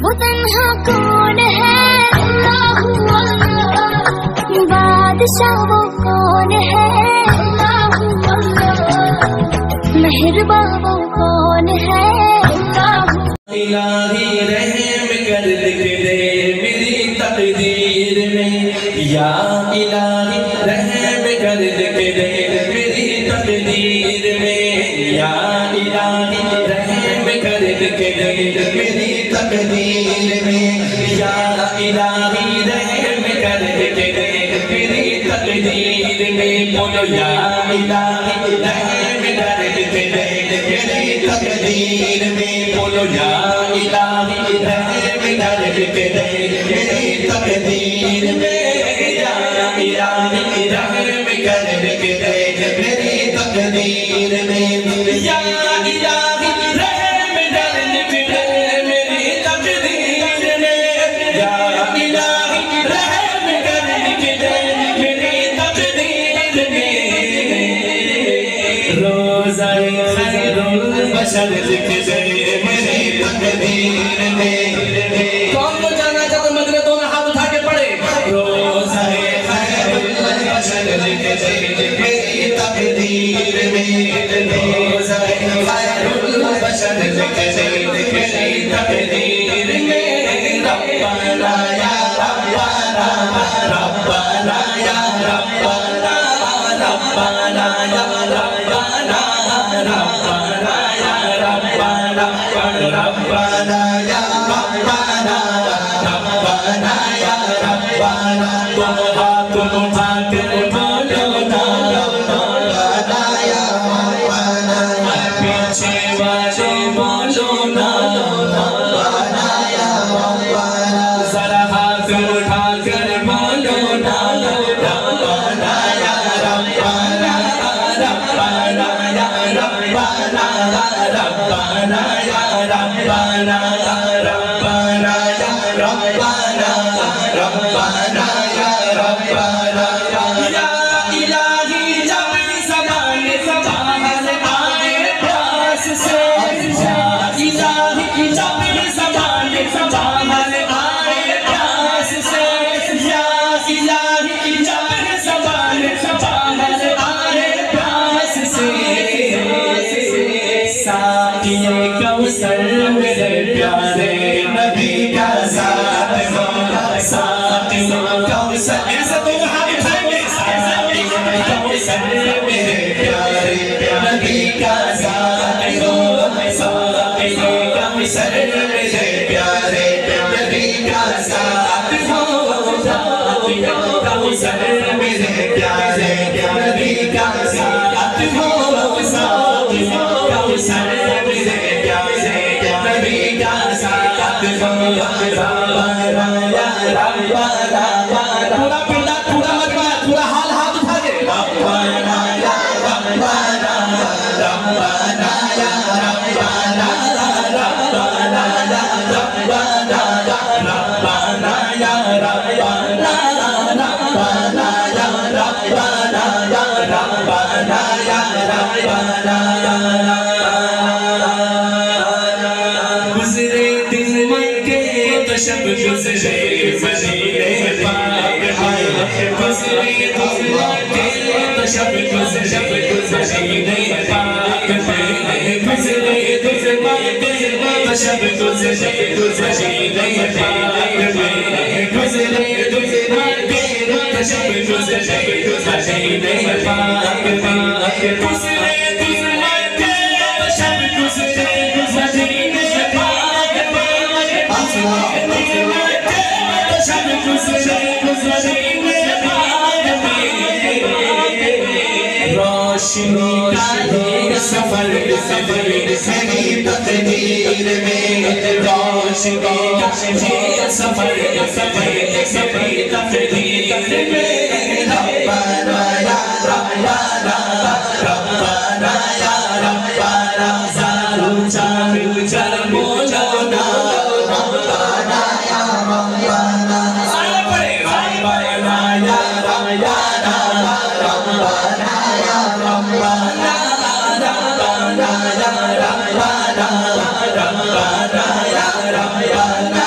वो तन्हा कौन है, अल्लाह अल्लाह। बादशाह वो कौन है, अल्लाह अल्लाह। मेहरबान वो कौन है, अल्लाह। इलाही रहम कर लिख दे मेरी तकदीर में, या इलाही रहम कर लिख दे मेरी तकदीर में, या इलाही रहम कर लिख दे मेरी तकदीर में, या इलाही रहम कर लिख दे मेरी तकदीर में। बोलो या इलाही रहम कर लिख दे मेरी तकदीर में, बोलो या इलाही रहम कर लिख दे मेरी तकदीर में, या इलाही रहम कर लिख दे मेरी तकदीर में, या इलाही रहम कर लिख दे मेरी तकदीर में, या इलाही रहम कर लिख दे मेरी तकदीर में। रोज़ाए खैरुल बशर लिख दे मेरी तकदीर में। कौन को जाना चाहता मदीना, दोनों हाथ उठा के पढ़े। रोज़ाए खैरुल बशर लिख दे मेरी तकदीर में, रोज़ाए खैरुल बशर लिख दे मेरी तकदीर में। रब्बाना या रब्बाना, रब्बाना या रब्बाना, रब्बाना या रब्बाना, रब्बाना या रब्बाना, रब्बाना या रब्बाना, रब्बाना या रब्बाना। तुम हाथ उठा के बोलो ना, रब्बाना या रब्बाना। पीछे वाले बोलो ना, रब्बाना या रब्बाना। जरा हाथ उठा कर बोलो ना, रब्बाना या रब्बाना, रब्बाना या रब्बाना, रब्बाना या रब्बाना, रब्बाना या रब्बाना, रब्बाना या रब्बाना। या इलाही जब ज़बान बाहर आए प्यास से, या इलाही जब ज़बान बाहर आए प्यास से, या इलाही जब ज़बान बाहर आए प्यास से। साक़िए कौसर मेरे प्यारे नबी का साथ हो, साक़िए कौसर, ऐसा तो हाथ उठाएंगे। साक़िए कौसर मेरे प्यारे नबी का साथ हो, साक़िए कौसर मेरे प्यारे नबी का साथ हो, साक़िए कौसर मेरे प्यारे नबी का साथ हो, साक़िए कौसर मेरे प्यारे नबी का साथ हो। रब्बाना या रब्बाना, पूरा पिंडा पूरा मजमा पूरा हाल हाथ उठा के। रब्बाना या रब्बाना, रब्बाना या रब्बाना, रब्बाना या रब्बाना, रब्बाना या रब्बाना, रब्बाना या रब्बाना, रब्बाना या रब्बाना। गुज़रे दिन के तो शब गुज़रे मदीने पाक में, गुज़रे दिन के तो शब गुज़रे मदीने पाक में, गुज़रे दिन के तो शब गुज़रे मदीने पाक में, गुज़रे दिन के तो शब गुज़रे मदीने पाक में, गुज़रे दिन के तो शब गुज़रे मदीने पाक में, शब गुज़रे मदीने पाक में। रोशनी का ये सफर मेरी तकदीर में, रोशनी का ये सफर मेरी तकदीर में। रब्बाना या रब्बाना, रब्बाना या रब्बाना। ज़ारू चारू चल बोलो ना, रब्बाना या रब्बाना। रब्बाना या रब्बाना, रब्बाना या रब्बाना, रब्बाना या रब्बाना, रब्बाना या रब्बाना।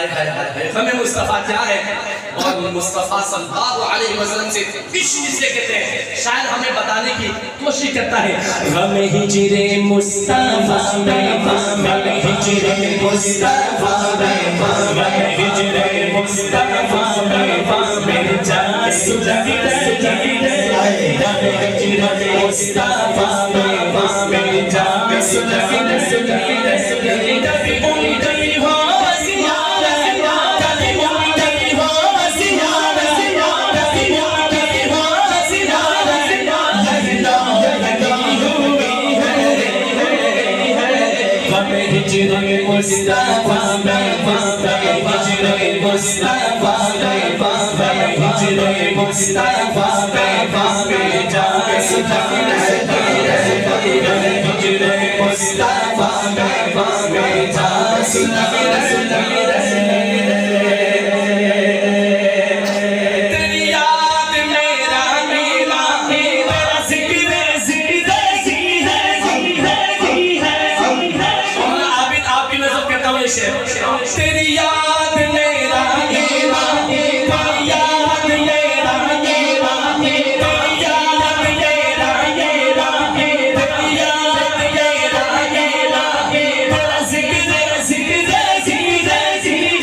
हाय हाय हाय, हमें मुस्तफ़ा क्या है और मुस्तफ़ा सल्लल्लाहु अलैहि वसल्लम से इसे कहते हैं। शायद हमें बताने की कोशिश करता है। हमें हिजरे मुस्तफ़ा में, हमें हिजरे मुस्तफ़ा में, हमें हिजरे मुस्तफ़ा में, मेरी जान सुलगी रही है। हमें हिजरे मुस्तफ़ा में, मेरी जान सुलगी रही है। कभी उनकी हो ज़ियारत, कभी उनकी हो ज़ियारत, कभी उनकी हो ज़ियारत, यही लगी हुई है। हमें हिजरे मुस्तफ़ा में, हमें हिजरे मुस्तफ़ा में, हमें हिजरे मुस्तफ़ा में, मेरी जान सुलगी रही है। हमें हिजरे मुस्तफ़ा में, मेरी जान सुलगी रही है। तेरी याद मेरा मेरा मेरा ज़िक्र ज़िंदगी है, और आप भी मैं सब कहता हूँ इसे। तेरी याद मेरा मेरा, तेरी याद मेरा मेरा, तेरी याद मेरा मेरा, तेरी याद मेरा मेरा, तेरा ज़िक्र ज़िंदगी है, तेरा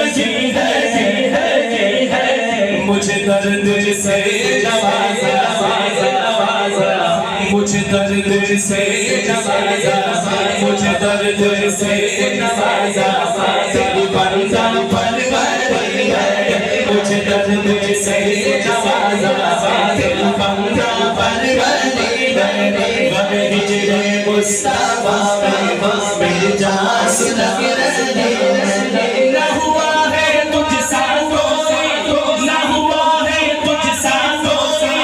ज़िक्र है। मुझे दर्द से नवाज़ा, मुझे दर्द से नवाज़ा, मुझे दर्द से नवाज़ा, तेरी बंदा परवरी है। मुझे दर्द से नवाज़ा, तेरी बंदा परवरी है। हमें हिजरे मुस्तफ़ा में, मेरी जान सुलगी रही है। न हुआ है तुझसा कोई, न हुआ है तुझसा कोई,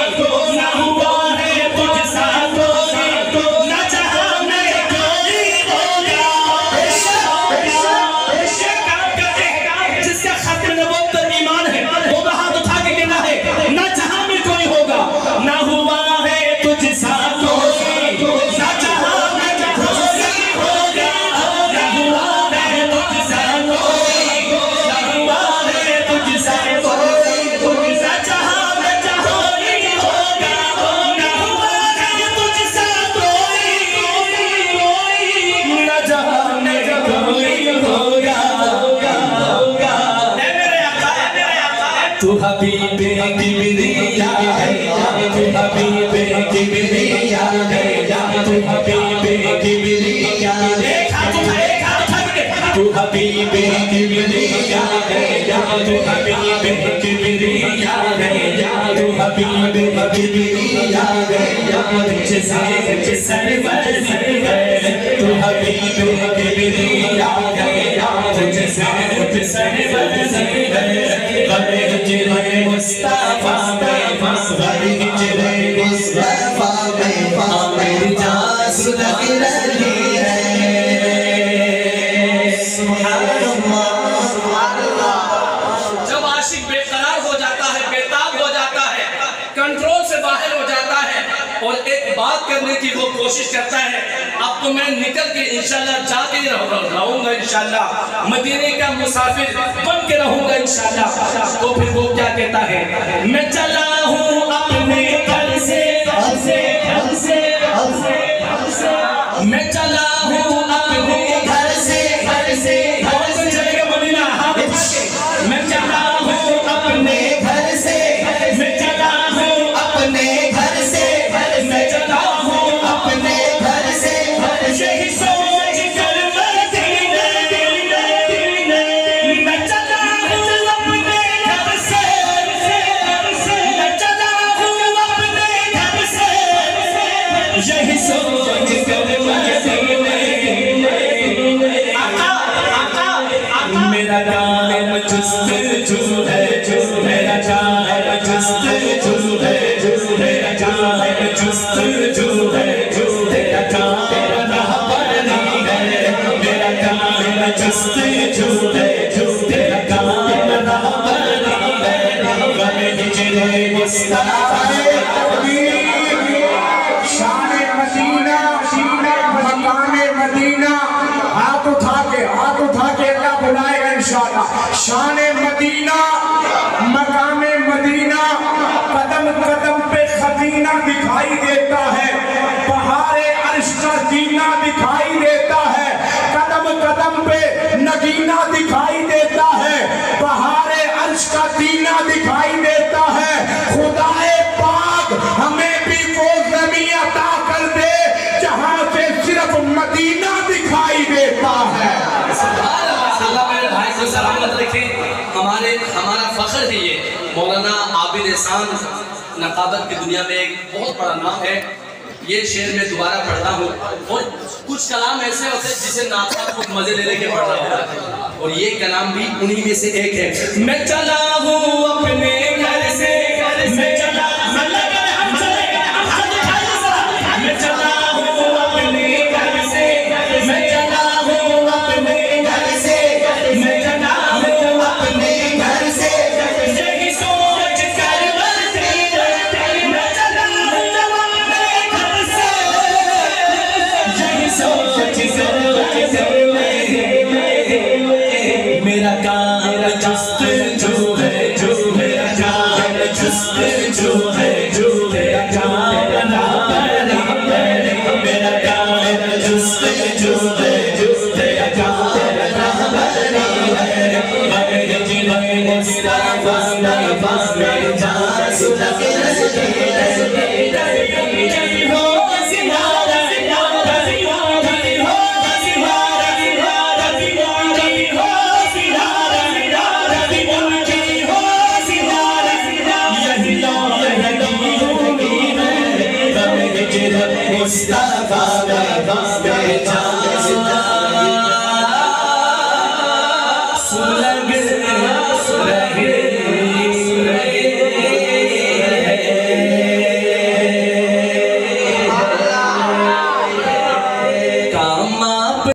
न हुआ है तुझसा कोई, न जहां में कोई होगा। जिसका खत्म नबूवत पर ईमान है वो हाथ उठा के कहना है न जहां में कोई होगा। न हुआ है तुझसा कोई, न जहां में कोई होगा। न हुआ है तुझसा कोई, न हुआ है तुझसा कोई, न जहां में कोई होगा। न हुआ है तुझसा कोई, न जहां में कोई होगा। तू हबीबे किबरिया है, तू हबीबे किबरिया है, तू हबीबे किबरिया है। तू हबीबे किबरिया है, तू हबीबे किबरिया है, तू हबीबे किबरिया है, तुझसे सरवरी है। तू हबीबे किबरिया है, तुझसे सरवरी है। हमें हिजरे मुस्तफ़ा में, हमें हिजरे मुस्तफ़ा में, मेरी जान सुलगी रही है। जब आशिक बेकरार हो जाता है, बेताब हो जाता है, कंट्रोल से बाहर हो जाता है और एक बात करने की वो कोशिश करता है, अब तो मैं निकल के इंशाल्लाह जाके रहूंगा, इंशाल्लाह मदीने का मुसाफिर बन के रहूंगा इंशाल्लाह। तो फिर वो क्या कहता है, मैं चला हूँ अपने घर से, मैं चला हूँ अपने घर से, मदीना। मैं चला हूँ अपने घर से, मैं चला हूँ अपने घर से, मैं चला हूँ अपने घर से, यही सोच कर मैं चला हूँ अपने घर से, मैं चला हूँ अपने घर से, यही सोच कर मेरा काम जुस्तजू है, मेरा काम जुस्तजू है, मेरा काम जुस्तजू है, तेरा काम रहबरी है। मेरा काम जुस्तजू है, तेरा काम रहबरी है। हमें हिजरे मुस्तफ़ा, शान मदीना। शान मदीना, मकामे मदीना, कदम कदम पे खजीना दिखाई देता है, बहारे अर्श का जीना दिखाई देता है, कदम कदम पे नगीना दिखाई देता है, बहारे अर्श का जीना दिखाई देता है। खुदाए पाक हमें भी वो ज़मीन अता कर दे जहां से सिर्फ मदीना दिखाई देता है। अल्लाह मेरे भाई को सलामत रखे। हमारा फख्र है ये। मौलाना आबिद एहसान नकाबत की दुनिया में एक बहुत बड़ा नाम है। ये शेर में दोबारा पढ़ता हूँ और कुछ कलाम ऐसे होते हैं जिसे नाता को मजे ले लेके पढ़ना होता है और ये कलाम भी उन्हीं में से एक है। मैं चला हूँ अपने घर से, मैं चला मेरा काम जुस्त जो है, जो मेरा काम जुस्त जो है, जो मेरा काम मेरा काम जुस्त जो है, जो मेरा काम मुस्तफा